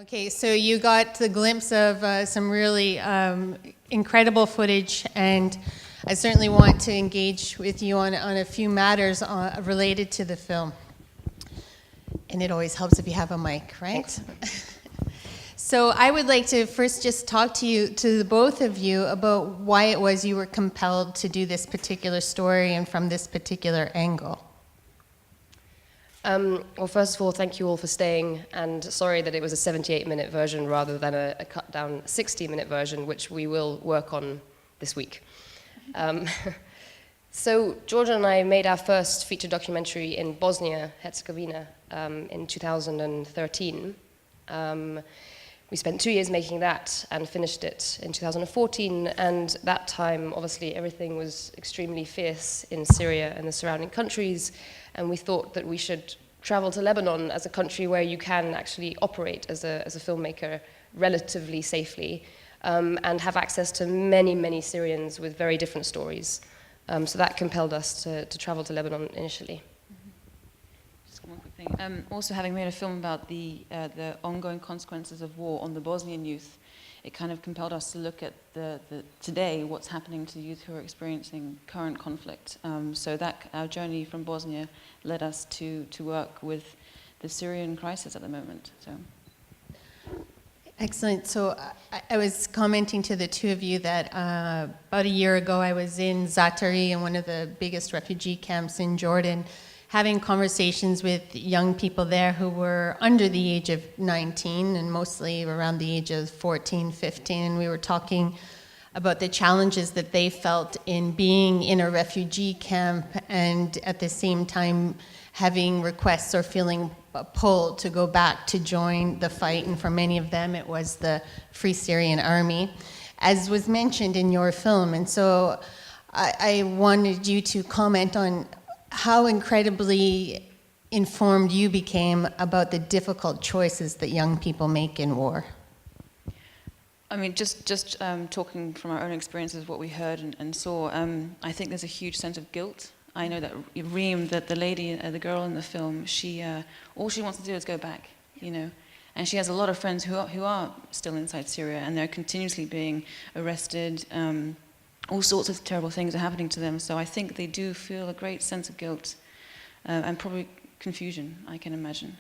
Okay, so you got the glimpse of some really incredible footage, and I certainly want to engage with you on a few matters related to the film. And it always helps if you have a mic, right? So I would like to first just talk to the both of you, about why it was you were compelled to do this particular story and from this particular angle. Well, first of all, thank you all for staying, and sorry that it was a 78-minute version rather than a cut-down 60-minute version, which we will work on this week. So Georgia and I made our first feature documentary in Bosnia-Herzegovina in 2013. We spent 2 years making that and finished it in 2014, and that time, obviously, everything was extremely fierce in Syria and the surrounding countries, and we thought that we should travel to Lebanon as a country where you can actually operate as a filmmaker relatively safely, and have access to many, many Syrians with very different stories. So that compelled us to travel to Lebanon initially. Just one quick thing. Also, having made a film about the ongoing consequences of war on the Bosnian youth, it kind of compelled us to look at today what's happening to youth who are experiencing current conflict. So that our journey from Bosnia led us to work with the Syrian crisis at the moment. So. Excellent. So I was commenting to the two of you that about a year ago I was in Zaatari, in one of the biggest refugee camps in Jordan, having conversations with young people there who were under the age of 19 and mostly around the age of 14, 15. And we were talking about the challenges that they felt in being in a refugee camp and at the same time having requests or feeling pulled to go back to join the fight. And for many of them, it was the Free Syrian Army, as was mentioned in your film. And so I wanted you to comment on how incredibly informed you became about the difficult choices that young people make in war. I mean, just talking from our own experiences, what we heard and saw, I think there's a huge sense of guilt. I know that Reem, the lady, the girl in the film, she all she wants to do is go back, you know. And she has a lot of friends who are still inside Syria, and they're continuously being arrested. All sorts of terrible things are happening to them. So I think they do feel a great sense of guilt and probably confusion, I can imagine.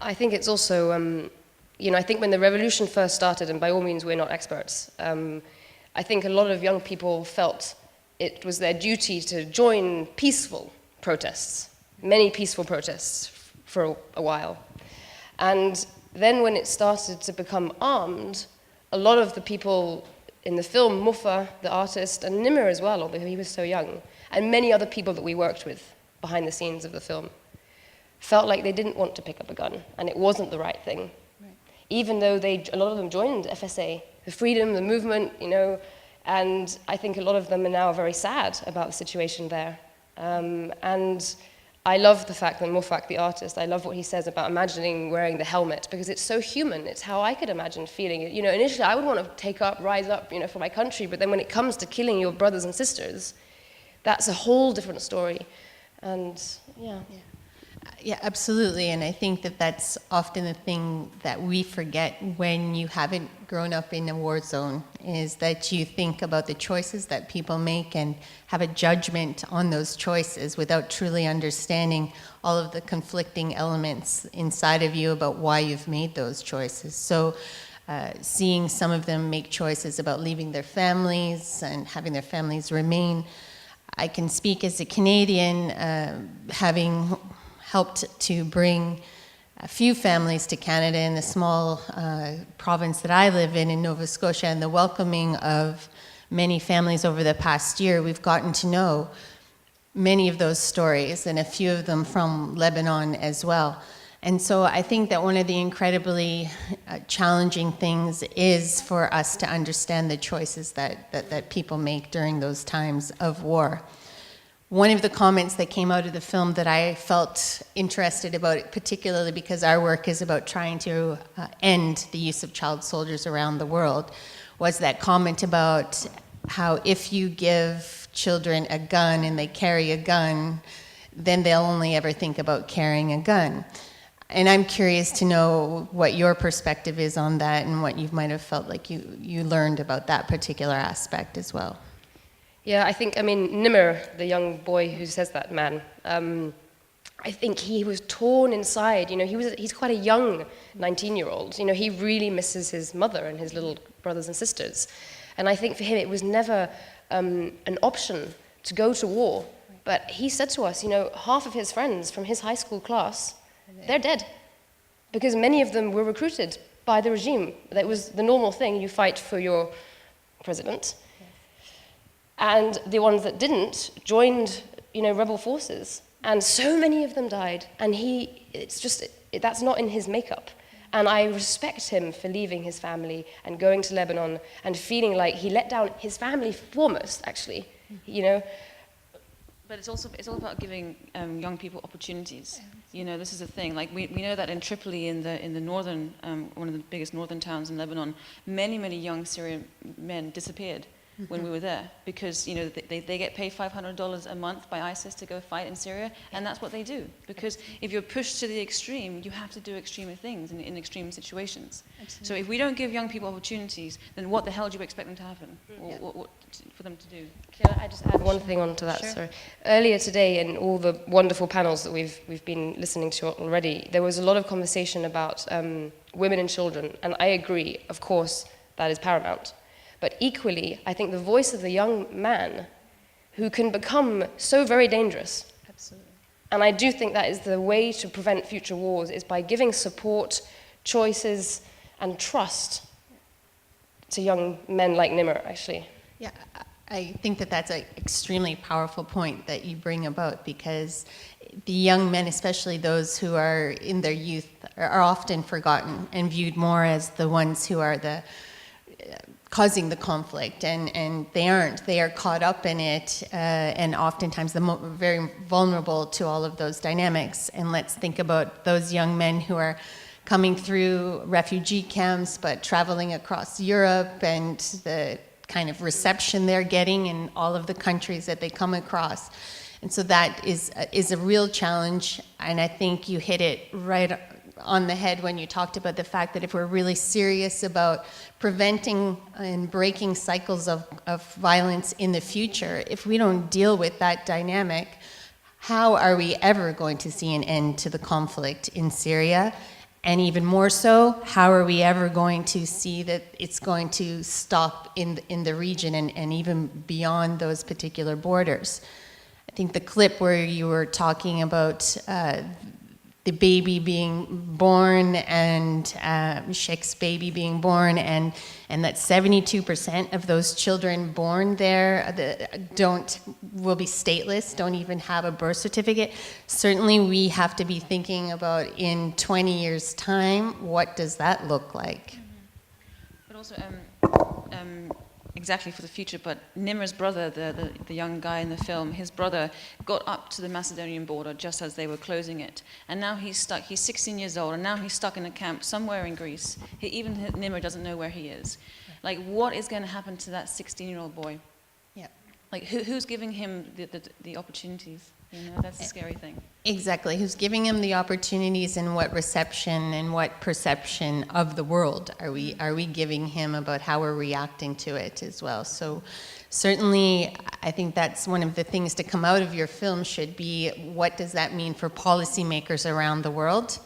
I think it's also, I think when the revolution first started, and by all means we're not experts, I think a lot of young people felt it was their duty to join peaceful protests, many peaceful protests for a while. And then when it started to become armed, a lot of the people in the film, Mufa, the artist, and Nimr as well, although he was so young, and many other people that we worked with behind the scenes of the film, felt like they didn't want to pick up a gun, and it wasn't the right thing. Right. Even though a lot of them joined FSA, the freedom, the movement, and I think a lot of them are now very sad about the situation there. And I love the fact that Mufak, the artist, I love what he says about imagining wearing the helmet, because it's so human. It's how I could imagine feeling it. Initially I would want to rise up, for my country, but then when it comes to killing your brothers and sisters, that's a whole different story. And Yeah, absolutely. And I think that that's often the thing that we forget when you haven't grown up in a war zone, is that you think about the choices that people make and have a judgment on those choices without truly understanding all of the conflicting elements inside of you about why you've made those choices. So seeing some of them make choices about leaving their families and having their families remain. I can speak as a Canadian, having helped to bring a few families to Canada in the small province that I live in Nova Scotia, and the welcoming of many families over the past year. We've gotten to know many of those stories, and a few of them from Lebanon as well. And so I think that one of the incredibly challenging things is for us to understand the choices that people make during those times of war. One of the comments that came out of the film that I felt interested about, particularly because our work is about trying to end the use of child soldiers around the world, was that comment about how if you give children a gun and they carry a gun, then they'll only ever think about carrying a gun. And I'm curious to know what your perspective is on that and what you might have felt like you learned about that particular aspect as well. Yeah, I think, I mean, Nimr, the young boy who says that, man, I think he was torn inside. You know, he's quite a young 19-year-old. You know, he really misses his mother and his little brothers and sisters. And I think for him it was never an option to go to war. But he said to us, you know, half of his friends from his high school class, they're dead. Because many of them were recruited by the regime. That was the normal thing. You fight for your president. And the ones that didn't joined, you know, rebel forces. And so many of them died. And that's not in his makeup. And I respect him for leaving his family and going to Lebanon and feeling like he let down his family foremost, actually, you know. But it's all about giving young people opportunities. You know, this is the thing. Like we know that in Tripoli, in the northern, one of the biggest northern towns in Lebanon, many young Syrian men disappeared when we were there because, you know, they get paid $500 a month by ISIS to go fight in Syria, and that's what they do. Because if you're pushed to the extreme, you have to do extreme things in extreme situations. Absolutely. So if we don't give young people opportunities, then what the hell do you expect them to happen, or what for them to do? Can I just add one thing onto that? Sure. Sorry. Earlier today, in all the wonderful panels that we've been listening to already, there was a lot of conversation about women and children, and I agree. Of course, that is paramount. But equally, I think the voice of the young man who can become so very dangerous. Absolutely. And I do think that is the way to prevent future wars, is by giving support, choices, and trust to young men like Nimr, actually. Yeah, I think that that's an extremely powerful point that you bring about, because the young men, especially those who are in their youth, are often forgotten and viewed more as the ones who are causing the conflict, and they aren't. They are caught up in it, and oftentimes very vulnerable to all of those dynamics. And let's think about those young men who are coming through refugee camps, but traveling across Europe, and the kind of reception they're getting in all of the countries that they come across. And so that is a real challenge, and I think you hit it right on the head when you talked about the fact that if we're really serious about preventing and breaking cycles of violence in the future, if we don't deal with that dynamic, how are we ever going to see an end to the conflict in Syria? And even more so, how are we ever going to see that it's going to stop in the region and even beyond those particular borders? I think the clip where you were talking about the baby being born and Sheikh's baby being born, and that 72% of those children born there will be stateless, don't even have a birth certificate. Certainly we have to be thinking about, in 20 years' time, what does that look like? But also, exactly for the future, but Nimr's brother, the young guy in the film, his brother got up to the Macedonian border just as they were closing it. And now he's stuck. He's 16 years old, and now he's stuck in a camp somewhere in Greece. Even Nimr doesn't know where he is. Like, what is going to happen to that 16-year-old boy? Yeah. Like, who's giving him the opportunities? You know, that's the scary thing. Exactly. Who's giving him the opportunities, and what reception and what perception of the world are we giving him about how we're reacting to it as well? So certainly I think that's one of the things to come out of your film should be, what does that mean for policymakers around the world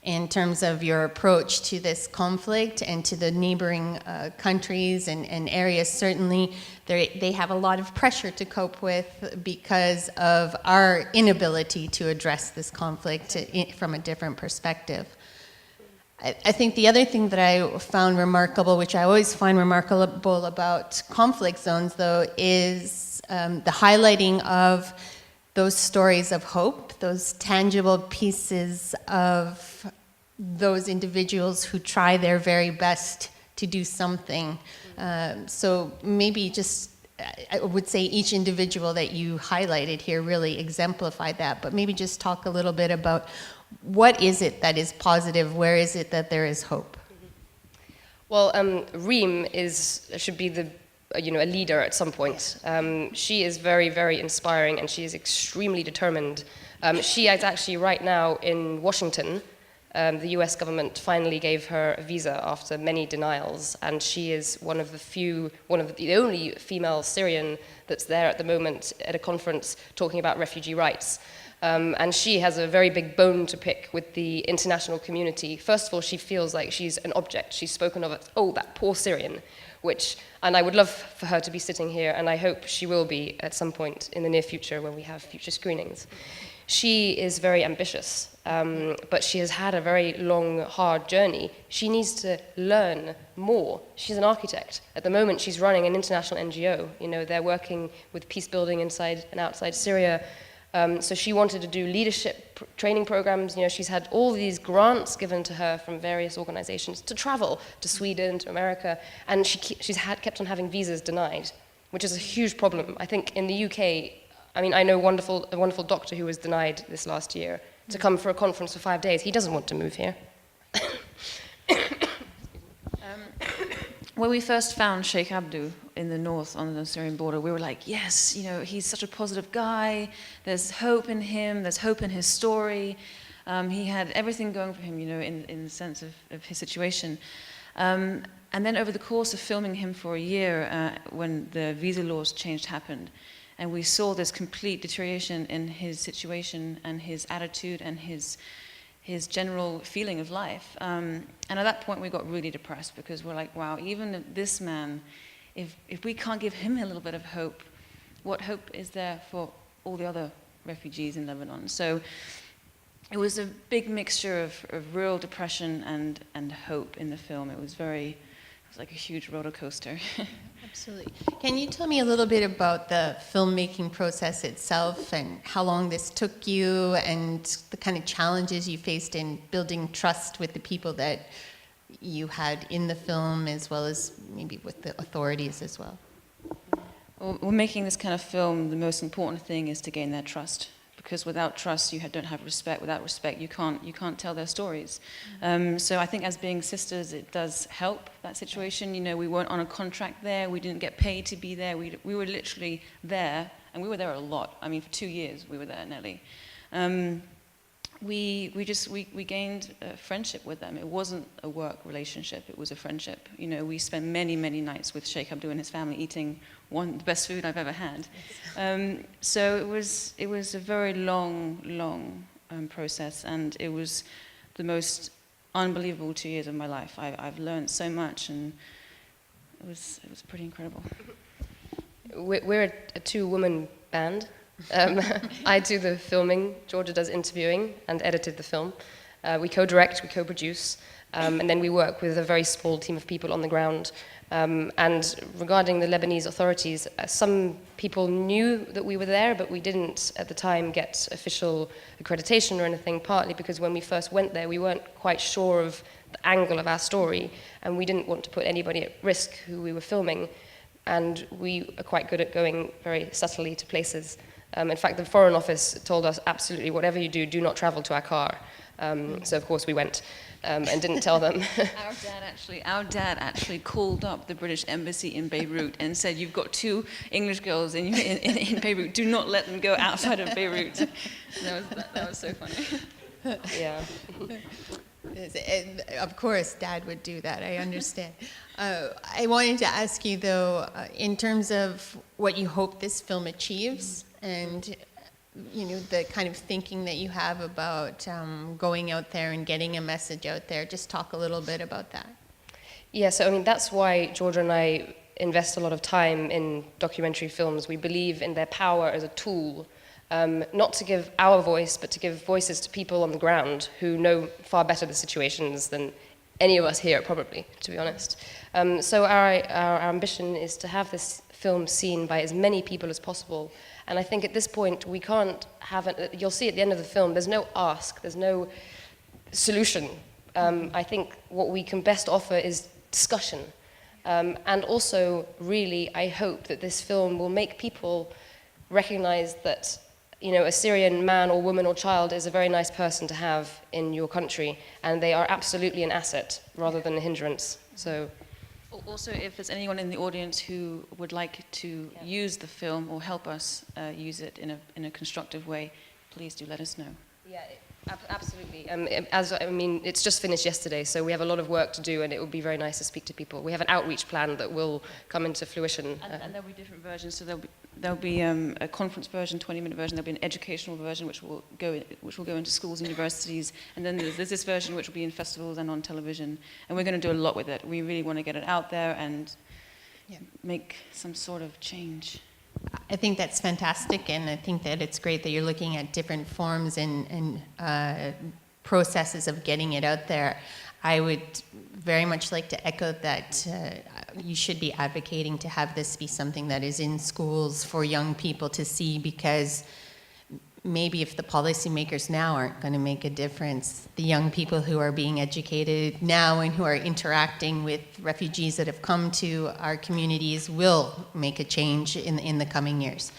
in terms of your approach to this conflict and to the neighboring countries and areas. Certainly they have a lot of pressure to cope with because of our inability to address this conflict from a different perspective. I think the other thing that I found remarkable, which I always find remarkable about conflict zones though, is the highlighting of those stories of hope, those tangible pieces of those individuals who try their very best to do something. So maybe just, I would say each individual that you highlighted here really exemplified that, but maybe just talk a little bit about what is it that is positive, where is it that there is hope? Well, Reem should be a leader at some point. She is very, very inspiring, and she is extremely determined. She is actually right now in Washington the US government finally gave her a visa after many denials, and she is one of the only female Syrian that's there at the moment at a conference talking about refugee rights. And she has a very big bone to pick with the international community. First of all, she feels like she's an object. She's spoken of as, oh, that poor Syrian, and I would love for her to be sitting here, and I hope she will be at some point in the near future when we have future screenings. She is very ambitious, but she has had a very long, hard journey. She needs to learn more. She's an architect. At the moment, she's running an international NGO. You know, they're working with peace building inside and outside Syria. So she wanted to do leadership training programs. You know, she's had all these grants given to her from various organizations to travel to Sweden, to America, and she's kept on having visas denied, which is a huge problem. I think in the UK, I mean, I know a wonderful doctor who was denied this last year to come for a conference for 5 days. He doesn't want to move here. When we first found Sheikh Abdu in the north on the Syrian border, we were like, yes, you know, he's such a positive guy. There's hope in him. There's hope in his story. He had everything going for him, you know, in the sense of his situation. And then over the course of filming him for a year, when the visa laws changed happened, and we saw this complete deterioration in his situation and his attitude and his general feeling of life. And at that point, we got really depressed because we're like, wow, even this man, if we can't give him a little bit of hope, what hope is there for all the other refugees in Lebanon? So it was a big mixture of real depression and hope in the film. It was like a huge roller coaster. Absolutely. Can you tell me a little bit about the filmmaking process itself and how long this took you and the kind of challenges you faced in building trust with the people that you had in the film as well as maybe with the authorities as well? Well, making this kind of film, the most important thing is to gain their trust. Because without trust, you don't have respect. Without respect, you can't tell their stories. So I think as being sisters, it does help that situation. You know, we weren't on a contract there. We didn't get paid to be there. We were literally there, and we were there a lot. I mean, for 2 years we were there, Nelly. We gained a friendship with them. It wasn't a work relationship. It was a friendship. You know, we spent many nights with Sheikh Abdu and his family eating the best food I've ever had. So it was a very long process, and it was the most unbelievable 2 years of my life. I've learned so much, and it was pretty incredible. We're a two-woman band. I do the filming, Georgia does interviewing and edited the film. We co-direct, we co-produce, and then we work with a very small team of people on the ground. And regarding the Lebanese authorities, some people knew that we were there, but we didn't at the time get official accreditation or anything, partly because when we first went there, we weren't quite sure of the angle of our story, and we didn't want to put anybody at risk who we were filming. And we are quite good at going very subtly to places. In fact, the Foreign Office told us, absolutely, whatever you do, do not travel to our car. So, of course, we went and didn't tell them. Our dad actually called up the British Embassy in Beirut and said, you've got 2 English girls in Beirut. Do not let them go outside of Beirut. That was so funny. Yeah. Of course, Dad would do that. I understand. I wanted to ask you, though, in terms of what you hope this film achieves, and you know the kind of thinking that you have about going out there and getting a message out there. Just talk a little bit about that. Yeah. So I mean, that's why Georgia and I invest a lot of time in documentary films. We believe in their power as a tool. Not to give our voice, but to give voices to people on the ground who know far better the situations than any of us here, probably, to be honest. So our ambition is to have this film seen by as many people as possible. And I think at this point, we can't have you'll see at the end of the film, there's no ask, there's no solution. I think what we can best offer is discussion. And also, really, I hope that this film will make people recognize that, you know, a Syrian man or woman or child is a very nice person to have in your country, and they are absolutely an asset rather than a hindrance. So, also, if there's anyone in the audience who would like to use the film or help us use it in a constructive way, please do let us know. Yeah, Absolutely. It's just finished yesterday, so we have a lot of work to do, and it would be very nice to speak to people. We have an outreach plan that will come into fruition. And there'll be different versions. So there'll be a conference version, 20-minute version. There'll be an educational version, which will go into schools and universities. And then there's this version which will be in festivals and on television. And we're going to do a lot with it. We really want to get it out there and make some sort of change. I think that's fantastic, and I think that it's great that you're looking at different forms and processes of getting it out there. I would very much like to echo that you should be advocating to have this be something that is in schools for young people to see, because maybe if the policymakers now aren't going to make a difference, the young people who are being educated now and who are interacting with refugees that have come to our communities will make a change in the coming years.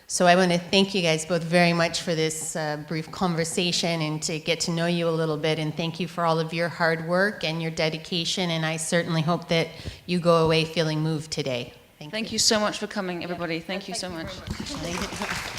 So I want to thank you guys both very much for this brief conversation and to get to know you a little bit, and thank you for all of your hard work and your dedication, and I certainly hope that you go away feeling moved today. Thank you so much for coming, everybody. Thank you so much. Thank you.